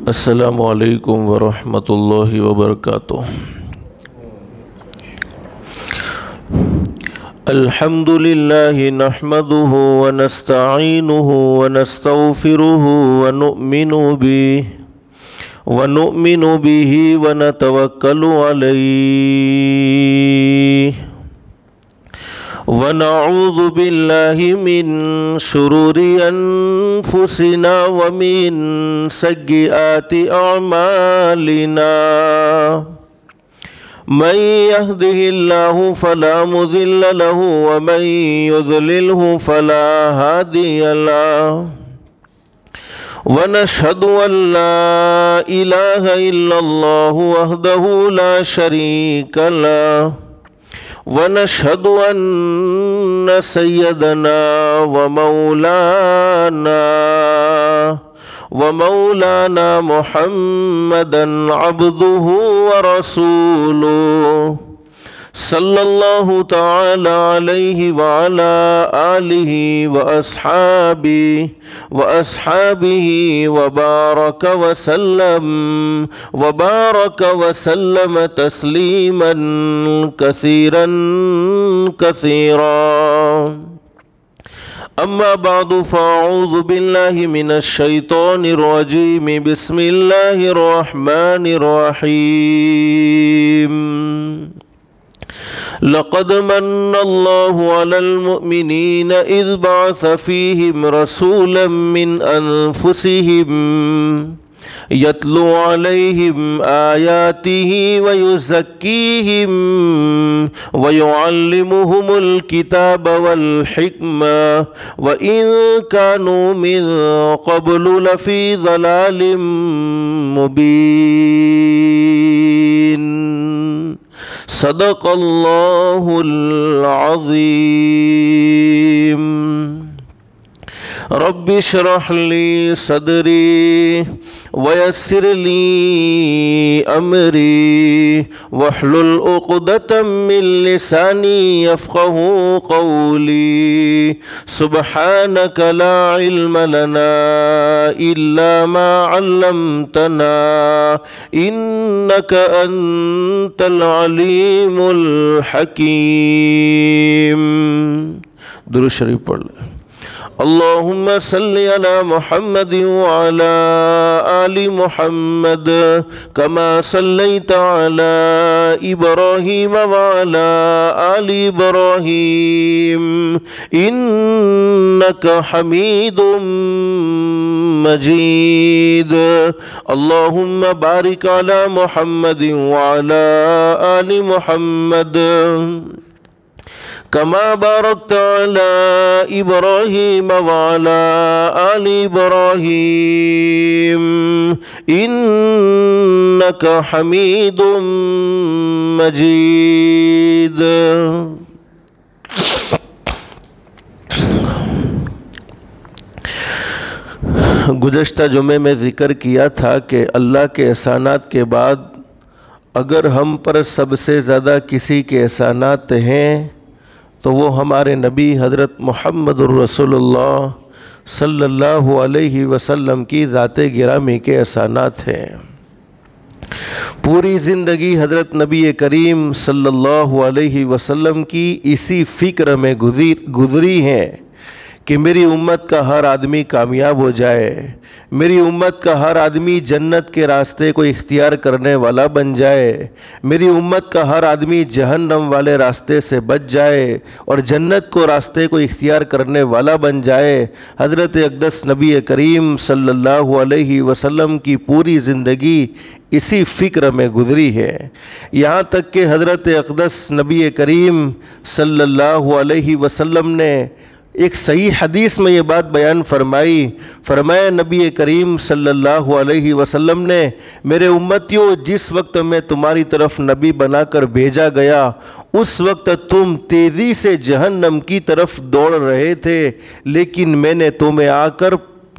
السلام علیکم ورحمۃ اللہ وبرکاتہ۔ الحمد للہ نحمده ونستعینه ونستغفره ونؤمن به ونتوکل علیہ ونعوذ باللہ من شرور انفسنا ومن سیئات اعمالنا من يهده الله فلا مضل له ومن يضلله فلا هادي له ونشهد أن لا إله إلا الله وحده لا شريك له ونشهد أن سيدنا ومولانا محمدا عبده ورسوله صلى الله تعالى عليه وعلى آله وأصحابه وبارك وسلم تسليما كثيرا أما بعد فأعوذ بالله من الشيطان الرجيم بسم الله الرحمن الرحيم لقد من الله على المؤمنين إذ بعث فيهم رسولا من أنفسهم يتلو عليهم آياته ويزكيهم ويعلمهم الكتاب والحكمة وإن كانوا من قبل لفي ضلال مبين صدق الله العظيم رب اشرح لي صدري ويسر لي أمري واحلل عقدة من لساني يفقه قولي سبحانك لا علم لنا إلا ما علمتنا إنك أنت العليم الحكيم۔ درود شریف پڑھ لیں۔ اللهم صل على محمد وعلى آل محمد كما صليت على إبراهيم وعلى آل إبراهيم إنك حميد مجيد۔ اللهم بارك على محمد وعلى آل محمد كما باركت على إبراهيم وعلى آل إبراهيم إنك حميد مجيد۔ گزشتہ جمعے میں ذکر کیا تھا کہ اللہ کے احسانات کے بعد اگر ہم پر سب سے زیادہ کسی کے احسانات ہیں تو وہ ہمارے نبی حضرت محمد الرسول اللہ صلی اللہ علیہ وسلم کی ذات گرامی کے احسانات ہیں۔ پوری زندگی حضرت نبی کریم صلی اللہ علیہ وسلم کی اسی فکر میں گزری ہیں کہ میری امت کا ہر آدمی کامیاب ہو جائے، میری امت کا ہر آدمی جنت کے راستے کو اختیار کرنے والا بن جائے، میری امت کا ہر آدمی جہنم والے راستے سے بچ جائے اور جنت کو راستے کو اختیار کرنے والا بن جائے۔ حضرت اقدس نبی کریم صلی اللہ علیہ وسلم کی پوری زندگی اسی فکر میں گزری ہے، یہاں تک کہ حضرت اقدس نبی کریم صلی اللہ علیہ وسلم نے ایک صحیح حدیث میں یہ بات بیان فرمایا نبی کریم صلی اللہ علیہ وسلم نے، میرے امتیوں جس وقت میں تمہاری طرف نبی بنا کر بھیجا گیا اس وقت تم تیزی سے جہنم کی طرف دوڑ رہے تھے، لیکن میں نے تمہیں آ کر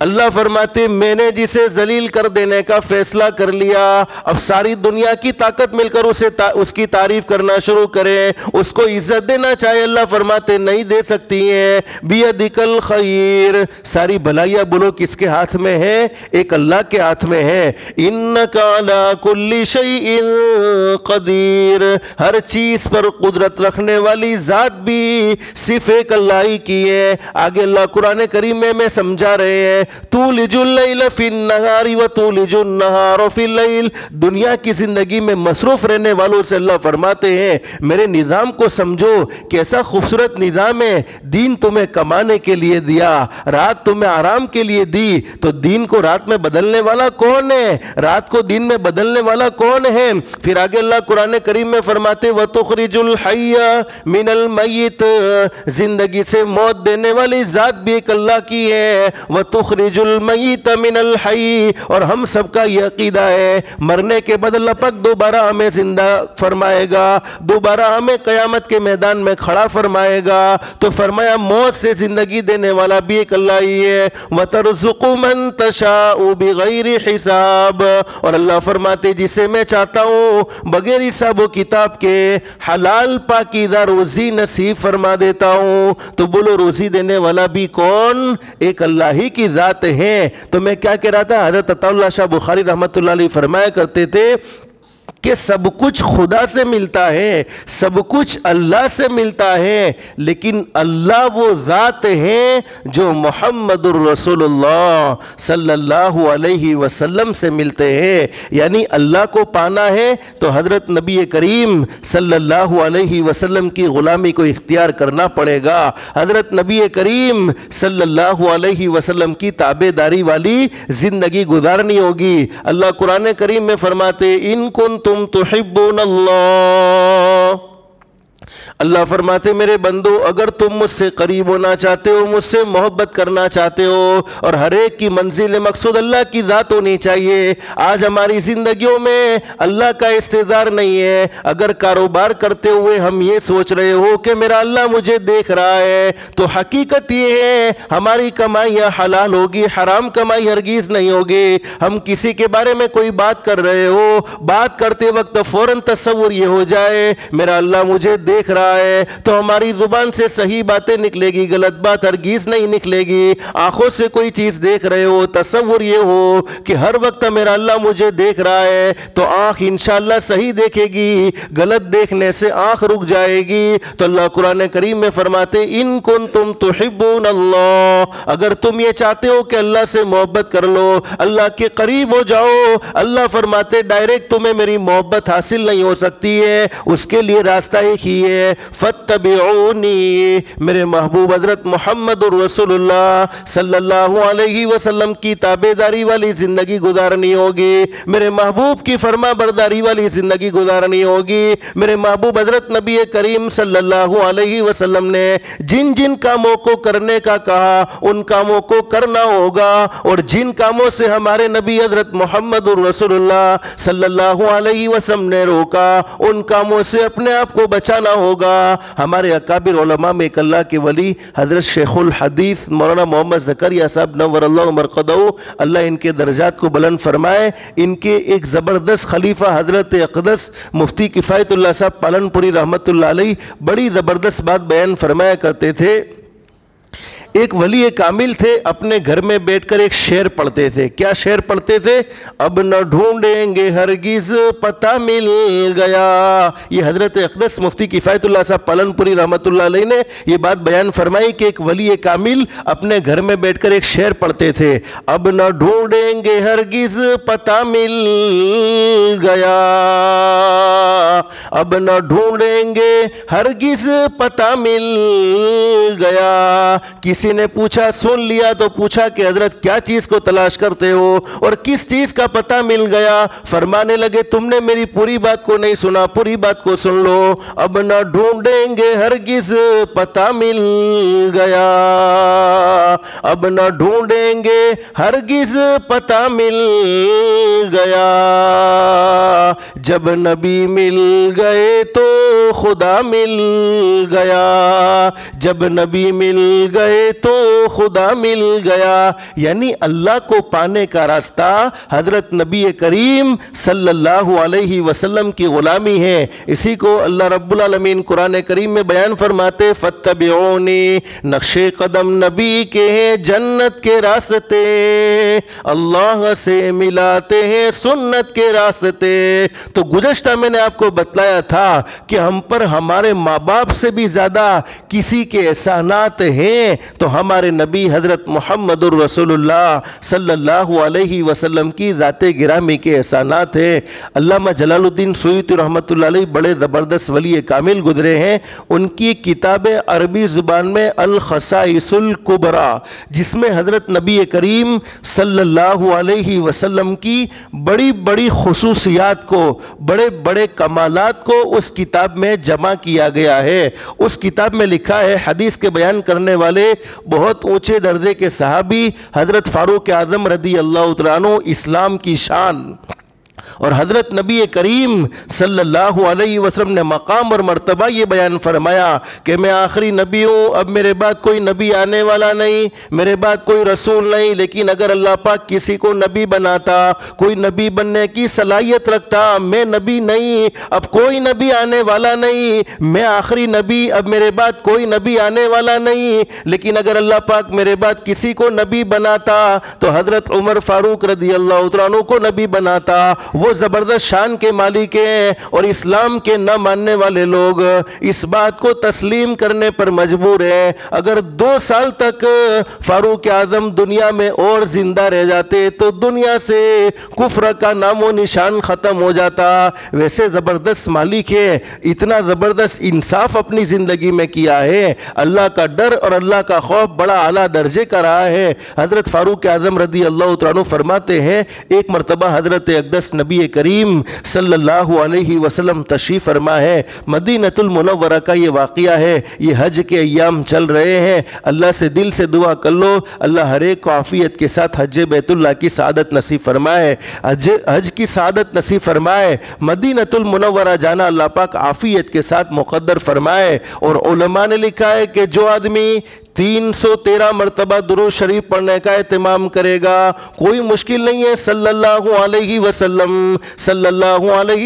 اللہ فرماتے میں نے جسے ذلیل کر دینے کا فیصلہ کر لیا، اب ساری دنیا کی طاقت مل کر اس کی تعریف کرنا شروع کریں، اس کو عزت دینا چاہے، اللہ فرماتے نہیں دے سکتی ہیں۔ بیدک الخیر، ساری بھلائیاں بولو کس کے ہاتھ میں ہے؟ ایک اللہ کے ہاتھ میں ہے۔ انک علی کل شیء قدیر، ہر چیز پر قدرت رکھنے والی ذات بھی صرف ایک اللہ ہی کی ہے۔ آگے اللہ قرآن کریم میں سمجھا رہے ہیں تولج اللیل فی النہار و تولج النہار فی اللیل، دنیا کی زندگی میں مصروف رہنے والوں سے اللہ فرماتے ہیں میرے نظام کو سمجھو، کیسا خوبصورت نظام ہے، دین تمہیں کمانے کے لیے دیا، رات تمہیں آرام کے لیے دی، تو دین کو رات میں بدلنے والا کون ہے؟ رات کو دین میں بدلنے والا کون ہے؟ پھر آگے اللہ قرآن کریم میں فرماتے وَتُخْرِجُ الْحَيَّ مِنَ الْمَيِّتِ، زندگی سے موت دینے والی ذات بھی ایک اللہ کی ہے، وَتُخْرِجُ الْمَيِّتَ مِنَ الْحَيِّ، اور ہم سب کا یہ عقیدہ ہے مرنے کے بعد اللہ پاک دوبارہ ہمیں زندہ فرمائے گا، دوبارہ ہمیں قیامت کے میدان میں کھڑا فرمائے گا، تو فرمایا موت سے زندگی دینے والا بھی ایک اللہ ہی ہے، وَتَرْزُقُ مَن تَشَاءُ بِغَيْرِ حِسَاب، اور اللہ فرماتے جسے میں چاہتا ہوں بغیر حساب و کتاب کے حلال پاکیزہ روزی نصیب فرما دیتا ہوں۔ تو بولو روزی دینے والا بھی کون؟ ایک اللہ ہی کی ذات ہے۔ تو میں کیا کہہ رہا تھا، حضرت عطا اللہ شاہ بخاری رحمۃ اللہ علیہ فرمایا کرتے تھے کہ سب کچھ خدا سے ملتا ہے، سب کچھ اللہ سے ملتا ہے، لیکن اللہ وہ ذات ہیں جو محمد الرسول اللہ صلی اللہ علیہ وسلم سے ملتے ہیں۔ یعنی اللہ کو پانا ہے تو حضرت نبی کریم صلی اللہ علیہ وسلم کی غلامی کو اختیار کرنا پڑے گا، حضرت نبی کریم صلی اللہ علیہ وسلم کی تابعداری والی زندگی گزارنی ہوگی۔ اللہ قرآن کریم میں فرماتے ان کنتم تحبون اللہ، اللہ فرماتے میرے بندو اگر تم مجھ سے قریب ہونا چاہتے ہو، مجھ سے محبت کرنا چاہتے ہو، اور ہر ایک کی منزل مقصود اللہ کی ذات ہونی چاہیے۔ آج ہماری زندگیوں میں اللہ کا استحضار نہیں ہے۔ اگر کاروبار کرتے ہوئے ہم یہ سوچ رہے ہو کہ میرا اللہ مجھے دیکھ رہا ہے، تو حقیقت یہ ہے ہماری کمائیاں حلال ہوگی، حرام کمائی ہرگز نہیں ہوگی۔ ہم کسی کے بارے میں کوئی بات کر رہے ہو، بات کرتے وقت فوراً تصور یہ ہو جائے میرا اللہ مجھے دیکھ رہا ہے، تو ہماری زبان سے صحیح باتیں نکلے گی، غلط بات ہرگز نہیں نکلے گی۔ آنکھوں سے کوئی چیز دیکھ رہے ہو، تصور یہ ہو کہ ہر وقت میرا اللہ مجھے دیکھ رہا ہے، تو آنکھ انشاءاللہ صحیح دیکھے گی، غلط دیکھنے سے آنکھ رک جائے گی۔ تو اللہ قرآن کریم میں فرماتے ان کنتم تحبون اللہ، اگر تم یہ چاہتے ہو کہ اللہ سے محبت کر لو، اللہ کے قریب ہو جاؤ، اللہ فرماتے ڈائریکٹ تمہیں میری محبت حاصل نہیں ہو سکتی ہے، اس کے لیے راستہ ایک ہی ہے، فاتبعونی، میرے محبوب حضرت محمد الرسول اللہ صلی اللہ علیہ وسلم کی تابعداری والی زندگی گزارنی ہوگی، میرے محبوب کی فرما برداری والی زندگی گزارنی ہوگی۔ میرے محبوب حضرت نبی کریم صلی اللہ علیہ وسلم نے جن جن کاموں کو کرنے کا کہا ان کاموں کو کرنا ہوگا، اور جن کاموں سے ہمارے نبی حضرت محمد الرسول اللہ صلی اللہ علیہ وسلم نے روکا ان کاموں سے اپنے آپ کو بچانا ہوگا۔ ہمارے اکابر علماء میں ایک اللہ کے ولی حضرت شیخ الحدیث مولانا محمد زکریا صاحب نور اللہ مرقدہ، اللہ ان کے درجات کو بلند فرمائے، ان کے ایک زبردست خلیفہ حضرت اقدس مفتی کفایت اللہ صاحب پالن پوری رحمت اللہ علیہ بڑی زبردست بات بیان فرمایا کرتے تھے۔ ایک ولی کامل تھے، اپنے گھر میں بیٹھ کر ایک شعر پڑھتے تھے۔ کیا شعر پڑھتے تھے؟ اب نہ ڈھونڈیں گے ہرگز پتہ مل گیا۔ یہ حضرت اقدس مفتی کفایت اللہ صاحب پالن پوری رحمت اللہ علیہ نے یہ بات بیان فرمائی کہ ایک ولی کامل اپنے گھر میں بیٹھ کر ایک شعر پڑھتے تھے، اب نہ ڈھونڈیں گے ہرگز پتہ مل گیا، اب نہ ڈھونڈیں گے ہرگز پتہ مل گیا۔ کسی نے پوچھا، سن لیا تو پوچھا کہ حضرت کیا چیز کو تلاش کرتے ہو اور کس چیز کا پتہ مل گیا؟ فرمانے لگے تم نے میری پوری بات کو نہیں سنا، پوری بات کو سن لو۔ اب نہ ڈھونڈیں گے ہرگز پتہ مل گیا، اب نہ ڈھونڈیں گے ہرگز پتہ مل گیا، جب نبی مل گئے تو خدا مل گیا، جب نبی مل گئے تو خدا مل گیا، یعنی اللہ کو پانے کا راستہ حضرت نبی کریم صلی اللہ علیہ وسلم کی غلامی ہے۔ اسی کو اللہ رب العالمین قرآن کریم میں بیان فرماتے فاتبعونی، نقش قدم نبی کے ہیں جنت کے راستے، اللہ سے ملاتے ہیں سنت کے راستے۔ تو گزشتہ میں نے آپ کو بتلایا تھا کہ ہم پر ہمارے ماں باپ سے بھی زیادہ کسی کے احسانات ہیں تو ہمارے نبی حضرت محمد الرسول اللہ صلی اللہ علیہ وسلم کی ذات گرامی کے احسانات ہیں۔ علامہ جلال الدین سیوطی رحمۃ اللہ علیہ بڑے زبردست ولی کامل گزرے ہیں، ان کی کتاب عربی زبان میں الخصائص الکبریٰ، جس میں حضرت نبی کریم صلی اللہ علیہ وسلم کی بڑی بڑی خصوصیات کو، بڑے بڑے کمالات کو اس کتاب میں جمع کیا گیا ہے۔ اس کتاب میں لکھا ہے، حدیث کے بیان کرنے والے بہت اونچے درجے کے صحابی حضرت فاروق اعظم رضی اللہ تعالیٰ عنہ، اسلام کی شان، اور حضرت نبی کریم صلی اللہ علیہ وسلم نے مقام اور مرتبہ یہ بیان فرمایا کہ میں آخری نبی ہوں، اب میرے بعد کوئی نبی آنے والا نہیں، میرے بعد کوئی رسول نہیں، لیکن اگر اللہ پاک کسی کو نبی بناتا، کوئی نبی بننے کی صلاحیت رکھتا، میں نبی نہیں، اب کوئی نبی آنے والا نہیں، میں آخری نبی، اب میرے بعد کوئی نبی آنے والا نہیں، لیکن اگر اللہ پاک میرے بعد کسی کو نبی بناتا تو حضرت عمر فاروق رضی اللہ تعالیٰ عنہ کو نبی بناتا۔ وہ زبردست شان کے مالک ہیں، اور اسلام کے نہ ماننے والے لوگ اس بات کو تسلیم کرنے پر مجبور ہیں۔ اگر 2 سال تک فاروق اعظم دنیا میں اور زندہ رہ جاتے تو دنیا سے کفر کا نام و نشان ختم ہو جاتا۔ ویسے زبردست مالک ہے، اتنا زبردست انصاف اپنی زندگی میں کیا ہے، اللہ کا ڈر اور اللہ کا خوف بڑا اعلیٰ درجے کا رہا ہے۔ حضرت فاروق اعظم رضی اللہ تعالیٰ عنہ فرماتے ہیں، ایک مرتبہ حضرت اقدس نبی کریم صلی اللہ علیہ وسلم تشریف فرما ہے، مدینہ المنورہ کا یہ واقعہ ہے، یہ حج کے ایام چل رہے ہیں، اللہ سے دل سے دعا کر لو اللہ ہر ایک کو عافیت کے ساتھ حج بیت اللہ کی سعادت نصیب فرمائے، حج کی سعادت نصیب فرمائے، مدینہ المنورہ جانا اللہ پاک عافیت کے ساتھ مقدر فرمائے۔ اور علماء نے لکھا ہے کہ جو آدمی 313 مرتبہ درود شریف پڑھنے کا اہتمام کرے گا، کوئی مشکل نہیں ہے، صلی اللہ علیہ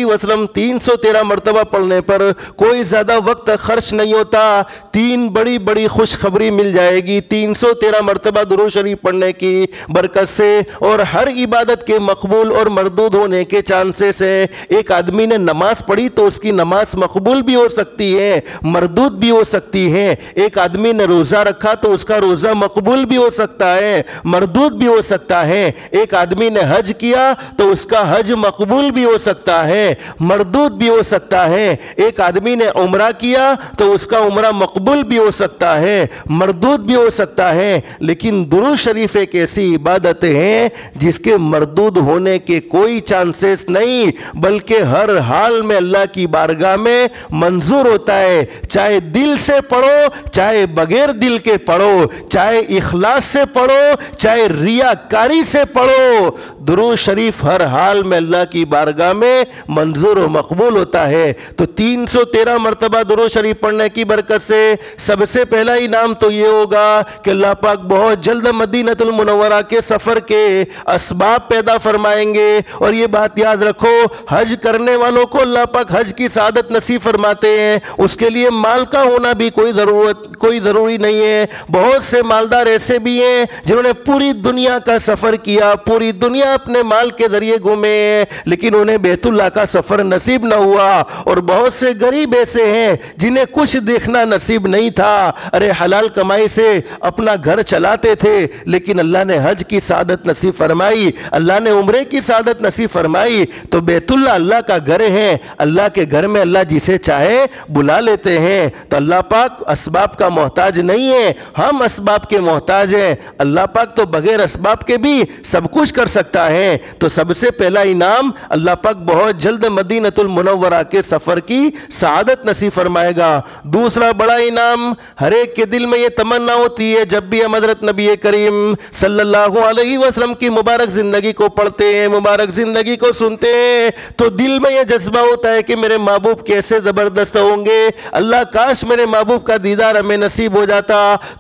وسلم 313 مرتبہ پڑھنے پر کوئی زیادہ وقت خرچ نہیں ہوتا، 3 بڑی بڑی خوشخبری مل جائے گی 313 مرتبہ درود شریف پڑھنے کی برکت سے، اور ہر عبادت کے مقبول اور مردود ہونے کے چانسز ہیں۔ ایک آدمی نے نماز پڑھی تو اس کی نماز مقبول بھی ہو سکتی ہے، مردود بھی ہو سکتی ہے، ایک آدمی نے روزہ رکھا تو اس کا روزہ مقبول بھی ہو سکتا ہے، مردود بھی ہو سکتا ہے، ایک آدمی نے حج کیا تو اس کا حج مقبول بھی ہو سکتا ہے، مردود بھی ہو سکتا ہے، ایک آدمی نے عمرہ کیا تو اس کا عمرہ مقبول بھی ہو سکتا ہے، مردود بھی ہو سکتا ہے، لیکن درود شریف ایک ایسی عبادتیں ہیں جس کے مردود ہونے کے کوئی چانسز نہیں، بلکہ ہر حال میں اللہ کی بارگاہ میں منظور ہوتا ہے، چاہے دل سے پڑھو، چاہے بغیر دل کے پڑھو، چاہے اخلاص سے پڑھو، چاہے ریاکاری سے پڑھو، درود شریف ہر حال میں اللہ کی بارگاہ میں منظور و مقبول ہوتا ہے۔ تو 313 مرتبہ درود شریف پڑھنے کی برکت سے سب سے پہلا انعام تو یہ ہوگا کہ اللہ پاک بہت جلد مدینہ المنورہ کے سفر کے اسباب پیدا فرمائیں گے، اور یہ بات یاد رکھو حج کرنے والوں کو اللہ پاک حج کی سعادت نصیب فرماتے ہیں، اس کے لیے مال کا ہونا بھی کوئی ضروری نہیں ہے۔ بہت سے مالدار ایسے بھی ہیں جنہوں نے پوری دنیا کا سفر کیا، پوری دنیا اپنے مال کے ذریعے گھومے ہیں، لیکن انہیں بیت اللہ کا سفر نصیب نہ ہوا، اور بہت سے غریب ایسے ہیں جنہیں کچھ دیکھنا نصیب نہیں تھا، ارے حلال کمائی سے اپنا گھر چلاتے تھے، لیکن اللہ نے حج کی سعادت نصیب فرمائی، اللہ نے عمرے کی سعادت نصیب فرمائی، تو بیت اللہ اللہ کا گھر ہے، اللہ کے گھر میں اللہ جسے چاہے بلا لیتے ہیں۔ تو اللہ پاک اسباب کا محتاج نہیں ہے، ہم اسباب کے محتاج ہیں، اللہ پاک تو بغیر اسباب کے بھی سب کچھ کر سکتا ہے۔ تو سب سے پہلا انعام اللہ پاک بہت جلد مدینہ المنورہ کے سفر کی سعادت نصیب فرمائے گا۔ دوسرا بڑا انعام، ہر ایک کے دل میں یہ تمنا ہوتی ہے جب بھی ہم حضرت نبی کریم صلی اللہ علیہ وسلم کی مبارک زندگی کو پڑھتے ہیں، مبارک زندگی کو سنتے ہیں، تو دل میں یہ جذبہ ہوتا ہے کہ میرے محبوب کیسے زبردست ہوں گے، اللہ کاش میرے محبوب کا دیدار ہمیں نصیب ہو جاتا،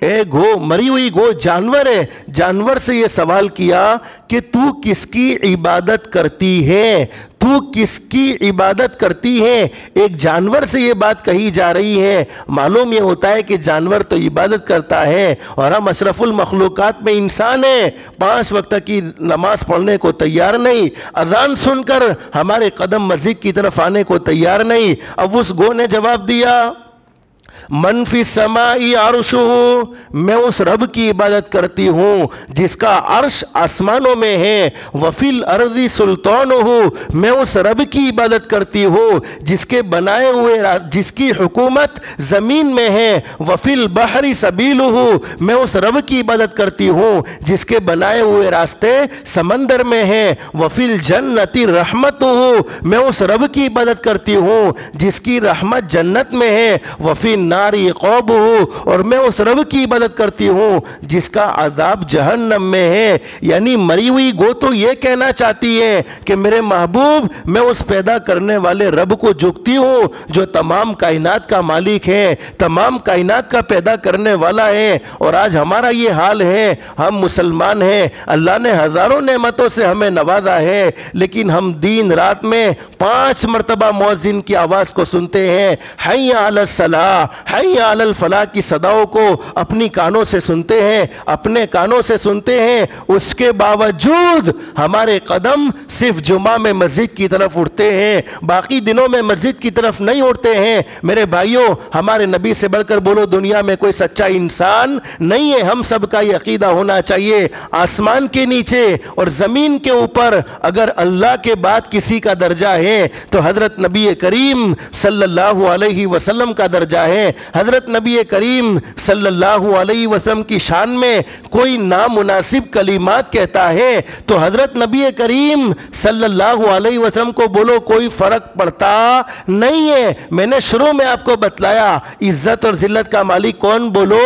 اے گو، مری ہوئی گو جانور ہے، جانور سے یہ سوال کیا کہ تو کس کی عبادت کرتی ہے، تو کس کی عبادت کرتی ہے۔ ایک جانور سے یہ بات کہی جا رہی ہے۔ معلوم یہ ہوتا ہے کہ جانور تو عبادت کرتا ہے اور ہم اشرف المخلوقات میں انسان ہیں، 5 وقت کی نماز پڑھنے کو تیار نہیں، اذان سن کر ہمارے قدم مسجد کی طرف آنے کو تیار نہیں۔ اب اس گو نے جواب دیا، من فی السماء عرشہ، میں اس رب کی عبادت کرتی ہوں جس کا عرش آسمانوں میں ہے، وفی الارض سلطانہ، میں اس رب کی عبادت کرتی ہوں جس کے بنائے ہوئے، جس کی حکومت زمین میں ہے، وفی البحر سبیلہ، میں اس رب کی عبادت کرتی ہوں جس کے بنائے ہوئے راستے سمندر میں ہیں، وفی الجنت رحمتہ، میں اس رب کی عبادت کرتی ہوں جس کی رحمت جنت میں ہے، وفی ناری عقابہ، اور میں اس رب کی عبادت کرتی ہوں جس کا عذاب جہنم میں ہے۔ یعنی مری ہوئی گو تو یہ کہنا چاہتی ہے کہ میرے محبوب، میں اس پیدا کرنے والے رب کو جھکتی ہوں جو تمام کائنات کا مالک ہے، تمام کائنات کا پیدا کرنے والا ہے۔ اور آج ہمارا یہ حال ہے، ہم مسلمان ہیں، اللہ نے ہزاروں نعمتوں سے ہمیں نوازا ہے، لیکن ہم دن رات میں 5 مرتبہ مؤذن کی آواز کو سنتے ہیں، حی علی الصلاۃ، حی علی الفلاح کی صداؤں کو اپنی کانوں سے سنتے ہیں، اپنے کانوں سے سنتے ہیں، اس کے باوجود ہمارے قدم صرف جمعہ میں مسجد کی طرف اٹھتے ہیں، باقی دنوں میں مسجد کی طرف نہیں اٹھتے ہیں۔ میرے بھائیوں، ہمارے نبی سے بڑھ کر بولو دنیا میں کوئی سچا انسان نہیں ہے۔ ہم سب کا یہ عقیدہ ہونا چاہیے، آسمان کے نیچے اور زمین کے اوپر اگر اللہ کے بعد کسی کا درجہ ہے تو حضرت نبی کریم صلی اللہ علیہ وسلم کا درجہ ہے۔ حضرت نبی کریم صلی اللہ علیہ وسلم کی شان میں کوئی نامناسب کلمات کہتا ہے تو حضرت نبی کریم صلی اللہ علیہ وسلم کو بولو کوئی فرق پڑتا نہیں ہے۔ میں نے شروع میں آپ کو بتلایا عزت اور ذلت کا مالک کون، بولو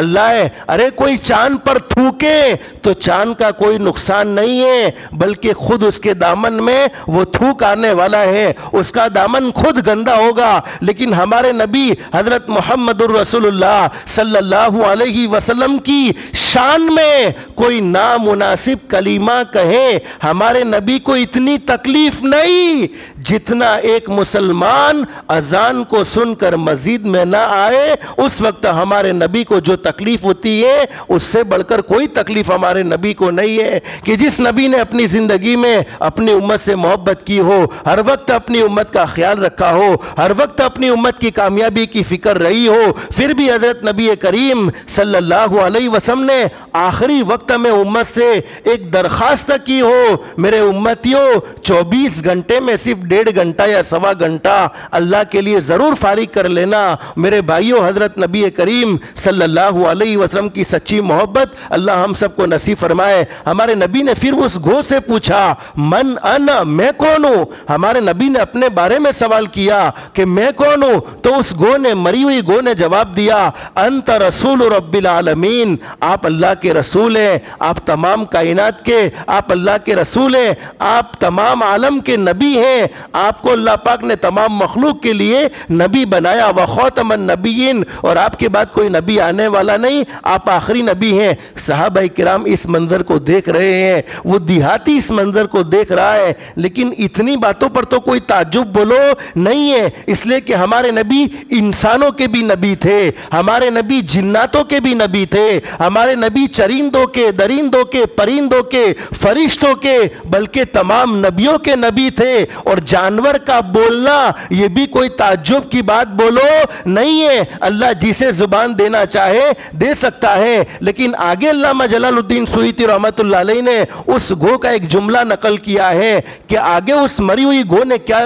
اللہ ہے۔ ارے کوئی چاند پر تھوکے تو چاند کا کوئی نقصان نہیں ہے، بلکہ خود اس کے دامن میں وہ تھوک آنے والا ہے، اس کا دامن خود گندا ہوگا۔ لیکن ہمارے نبی حضرت محمد الرسول اللہ صلی اللہ علیہ وسلم کی شان میں کوئی نامناسب کلمہ کہے، ہمارے نبی کو اتنی تکلیف نہیں جتنا ایک مسلمان اذان کو سن کر مسجد میں نہ آئے، اس وقت ہمارے نبی کو جو تکلیف ہوتی ہے اس سے بڑھ کر کوئی تکلیف ہمارے نبی کو نہیں ہے۔ کہ جس نبی نے اپنی زندگی میں اپنی امت سے محبت کی ہو، ہر وقت اپنی امت کا خیال رکھا ہو، ہر وقت اپنی امت کی کامیابی کی فکر رہی ہو، پھر بھی حضرت نبی کریم صلی اللہ علیہ وسلم نے آخری وقت میں امت سے ایک درخواست کی ہو، میرے امتیوں 24 گھنٹے میں صرف 1.5 گھنٹہ یا 1.25 گھنٹہ اللہ کے لیے ضرور فارغ کر لینا۔ میرے بھائیوں، حضرت نبی کریم صلی اللہ علیہ وسلم کی سچی محبت اللہ ہم سب کو نصیب فرمائے۔ ہمارے نبی نے پھر اس گو سے پوچھا من انا، میں کون ہوں؟ ہمارے نبی نے اپنے بارے میں سوال کیا کہ میں کون ہوں؟ تو اس گو نے، مری ہوئی گو نے جواب دیا انت رسول رب العالمین، آپ اللہ کے رسول ہیں، آپ تمام کائنات کے، آپ اللہ کے رسول ہیں، آپ تمام عالم کے نبی ہیں، آپ کو اللہ پاک نے تمام مخلوق کے لیے نبی بنایا، وخاتم النبیین، اور آپ کے بعد کوئی نبی آنے والا نہیں، آپ آخری نبی ہیں۔ صحابہ کرام اس منظر کو دیکھ رہے ہیں، وہ دیہاتی اس منظر کو دیکھ رہا ہے، لیکن اتنی باتوں پر تو کوئی تعجب بولو نہیں ہے، اس لیے کہ ہمارے نبی انسانوں کے بھی نبی تھے، ہمارے نبی جناتوں کے بھی نبی تھے، ہمارے نبی چرندوں کے، درندوں کے، پرندوں کے، فرشتوں کے، بلکہ تمام نبیوں کے نبی تھے۔ اور جانور کا بولنا یہ بھی کوئی تعجب کی بات بولو نہیں ہے، اللہ جسے زبان دینا چاہے دے سکتا ہے۔ لیکن آگے علامہ جلال الدین سیوطی رحمۃ اللہ علیہ نے اس گو کا ایک جملہ نقل کیا ہے کہ آگے اس مری ہوئی گو نے کیا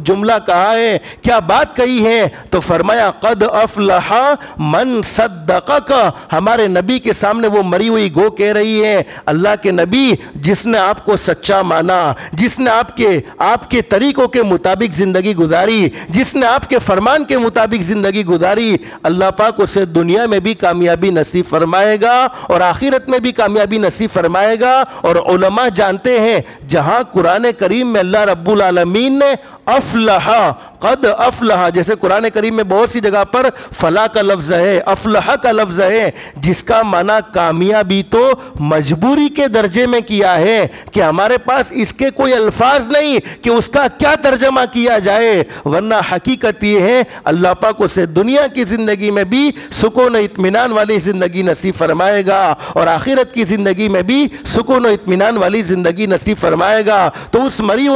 جملہ کہا ہے، کیا بات کہی ہے، تو فرمایا قد افلح من صدقک۔ ہمارے نبی کے سامنے وہ مری ہوئی گو کہہ رہی ہے اللہ کے نبی جس نے آپ کو سچا مانا، جس نے آپ کے طریقوں کے مطابق زندگی گزاری، جس نے آپ کے فرمان کے مطابق زندگی گزاری، اللہ پاک اسے دنیا میں بھی کامیابی نصیب فرمائے گا اور آخرت میں بھی کامیابی نصیب فرمائے گا۔ اور علماء جانتے ہیں جہاں قرآن کریم میں اللہ رب العالمین نے افلح، قد افلح، جیسے قرآن کریم میں بہت سی جگہ پر فلاح کا لفظ ہے، افلح کا لفظ ہے، جس کا معنی کامیابی تو مجبوری کے درجے میں کیا ہے کہ ہمارے پاس اس کے کوئی الفاظ نہیں کہ اس کا کیا ترجمہ کیا جائے، ورنہ حقیقت یہ ہے اللہ پاک اسے دنیا کی زندگی میں بھی سکون و اطمینان والی زندگی نصیب فرمائے گا اور آخرت کی زندگی میں بھی سکون و اطمینان والی زندگی نصیب فرمائے گا۔ تو اس مری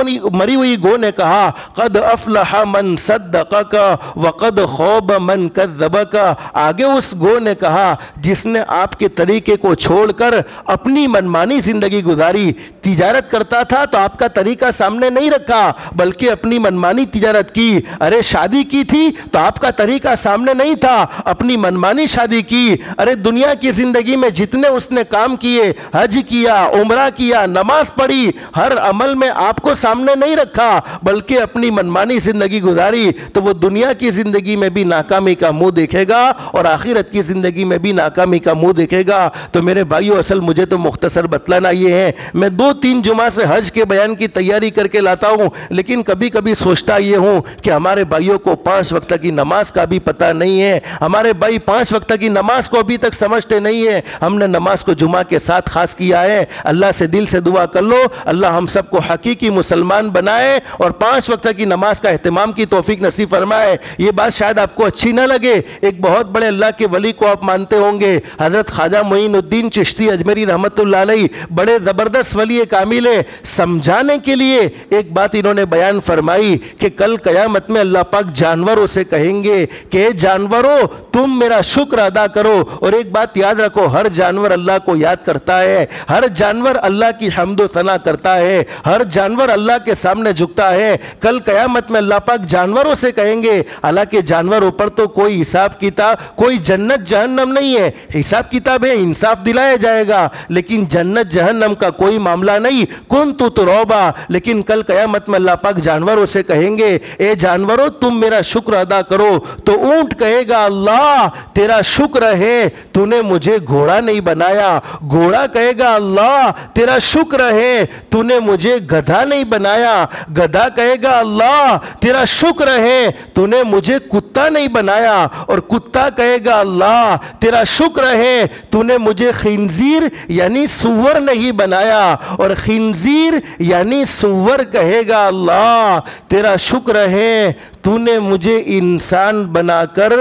ہوئی گو نے کہا قد افلح من صدقک وقد خوب من کذبک۔ آگے اس گو نے کہا جس نے آپ کے طریقے کو چھوڑ کر اپنی منمانی زندگی گزاری، تجارت کرتا تھا تو آپ کا طریقہ سامنے نہیں رکھا بلکہ اپنی منمانی تجارت کی، ارے شادی کی تھی تو آپ کا طریقہ سامنے نہیں تھا، اپنی منمانی شادی کی، ارے دنیا کی زندگی میں جتنے اس نے کام کیے، حج کیا، عمرہ کیا، نماز پڑھی، ہر عمل میں آپ کو سامنے نہیں رکھا بلکہ اپنی منمانی زندگی گزاری، تو وہ دنیا کی زندگی میں بھی ناکامی کا منہ دیکھے گا اور آخرت کی زندگی میں بھی ناکامی کا منہ دیکھے گا۔ تو میرے بھائیو، اصل مجھے تو مختصر بتلانا یہ ہے، میں 2-3 جمعہ سے حج کے بیان کی تیاری کر کے لاتا ہوں، لیکن کبھی کبھی سوچتا یہ ہوں کہ ہمارے بھائیوں کو 5 وقت کی نماز کا بھی پتہ نہیں ہے، ہمارے بھائی 5 وقت کی نماز کو ابھی تک سمجھتے نہیں ہیں۔ ہم نے نماز کو جمعہ کے ساتھ خاص کیا ہے، اللہ سے دل سے دعا کر لو اللہ ہم سب کو حقیقی مسلمان بنائے اور 5 وقت کی نماز کا اہتمام کی توفیق نصیب فرمائے۔ یہ بات شاید آپ کو اچھی نہ لگے، ایک بہت بڑے اللہ کے ولی کو آپ مانتے ہوں گے، حضرت خواجہ معین الدین چشتی اجمیری رحمت اللہ علیہ، بڑے زبردست ولی کامل ہے۔ سمجھانے کے لیے ایک بات انہوں نے بیان فرمائی کہ کل قیامت میں اللہ پاک جانوروں سے کہیں گے کہ اے جانوروں تم میرا شکر ادا کرو، اور ایک بات یاد رکھو، ہر جانور اللہ کو یاد کرتا ہے، ہر جانور اللہ کی حمد و ثنا کرتا ہے، ہر جانور اللہ کے سامنے جھکتا ہے۔ کل قیامت میں اللہ پاک جانوروں سے کہیں گے، حالانکہ جانوروں پر تو کوئی حساب کتاب، کوئی جنت جہنم نہیں ہے، حساب کتاب ہے، انصاف دلایا جائے گا، لیکن جنت جہنم کا کوئی معاملہ نہیں، کنت تروبا۔ لیکن کل قیامت میں اللہ پاک جانوروں سے کہیں گے اے جانوروں تم میرا شکر ادا کرو، تو اونٹ کہے گا اللہ تیرا شکر ہے تو نے مجھے گھوڑا نہیں بنایا، گھوڑا کہے گا اللہ تیرا شکر ہے تو نے مجھے گدھا نہیں بنایا، گدھا کہے گا اللہ تیرا شکر ہے تو نے مجھے کتا نہیں بنایا، اور کتا کہے گا اللہ تیرا شکر ہے تو نے مجھے خنزیر یعنی سور نہیں بنایا، اور خنزیر یعنی سور کہے گا اللہ تیرا شکر ہے تو نے مجھے انسان بنا کر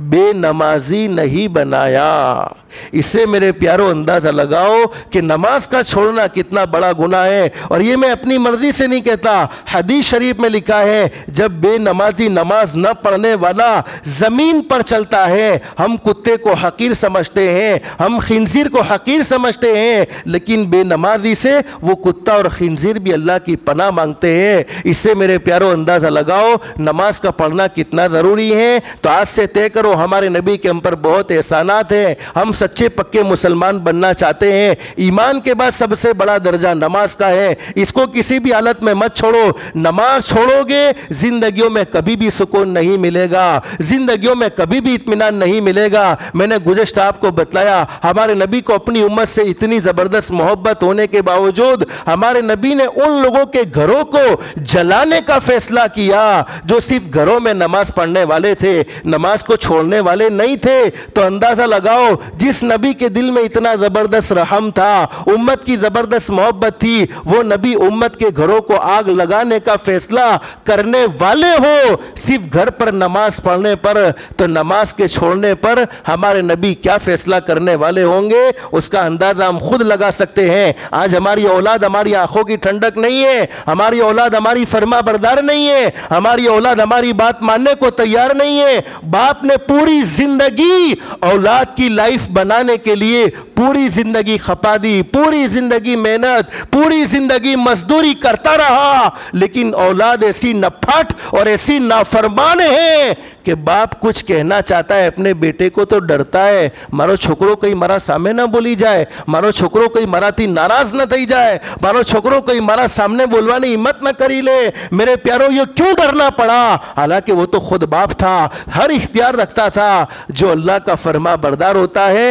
بے نمازی نہیں بنایا۔ اس سے میرے پیارو اندازہ لگاؤ کہ نماز کا چھوڑنا کتنا بڑا گناہ ہے، اور یہ میں اپنی مرضی سے نہیں کہتا، حدیث شریف میں لکھا ہے جب بے نمازی نماز نہ پڑھنے والا زمین پر چلتا ہے، ہم کتے کو حقیر سمجھتے ہیں، ہم خنزیر کو حقیر سمجھتے ہیں، لیکن بے نمازی سے وہ کتا اور خنزیر بھی اللہ کی پناہ مانگتے ہیں۔ اس سے میرے پیارو اندازہ لگاؤ نماز کا پڑھنا کتنا ضروری ہے۔ تو آج سے طے کرو ہمارے نبی کے ہم پر بہت احسانات ہیں، ہم سچے پکے مسلمان بننا چاہتے ہیں، ایمان کے بعد سب سے بڑا درجہ نماز کا ہے، اس کو کسی بھی حالت میں مت چھوڑو۔ نماز چھوڑو گے زندگیوں میں کبھی بھی سکون نہیں ملے گا، زندگیوں میں کبھی بھی اطمینان نہیں ملے گا۔ میں نے گزشتہ آپ کو بتلایا ہمارے نبی کو اپنی امت سے اتنی زبردست محبت ہونے کے باوجود ہمارے نبی نے ان لوگوں کے گھروں کو جلانے کا فیصلہ کیا جو صرف گھروں میں نماز پڑھنے والے تھے، نماز کو چھوڑنے والے نہیں تھے۔ تو اندازہ لگاؤ جس نبی کے دل میں اتنا زبردست رحم تھا، امت کی زبردست محبت تھی، وہ نبی امت کے گھروں کو آگ لگانے کا فیصلہ کرنے والے ہو صرف گھر پر نماز پڑھنے پر، تو نماز کے چھوڑنے پر ہمارے نبی کیا فیصلہ کرنے والے ہوں گے اس کا اندازہ ہم خود لگا سکتے ہیں۔ آج ہماری اولاد ہماری آنکھوں کی ٹھنڈک نہیں ہے، ہماری اولاد ہماری فرما بردار نہیں ہے، ہماری اولاد ہماری بات ماننے کو تیار نہیں ہے۔ باپ نے پوری زندگی اولاد کی لائف بنانے کے لیے پوری زندگی کھپا دی، پوری زندگی محنت، پوری زندگی مزدوری کرتا رہا، لیکن اولاد ایسی نپھٹ اور ایسی نافرمان ہے کہ باپ کچھ کہنا چاہتا ہے اپنے بیٹے کو تو ڈرتا ہے، مارو چھوکرو کئی مرا سامنے نہ بولی جائے، مارو چھوکرو کئی مرا تی ناراض نہ تھی جائے، مارو چھوکرو کئی مرا سامنے بولوانی ہمت نہ کری لے۔ میرے پیارو یہ کیوں ڈرنا پڑا؟ حالانکہ وہ تو خود باپ تھا، ہر اختیار رکھتا تھا۔ جو اللہ کا فرما بردار ہوتا ہے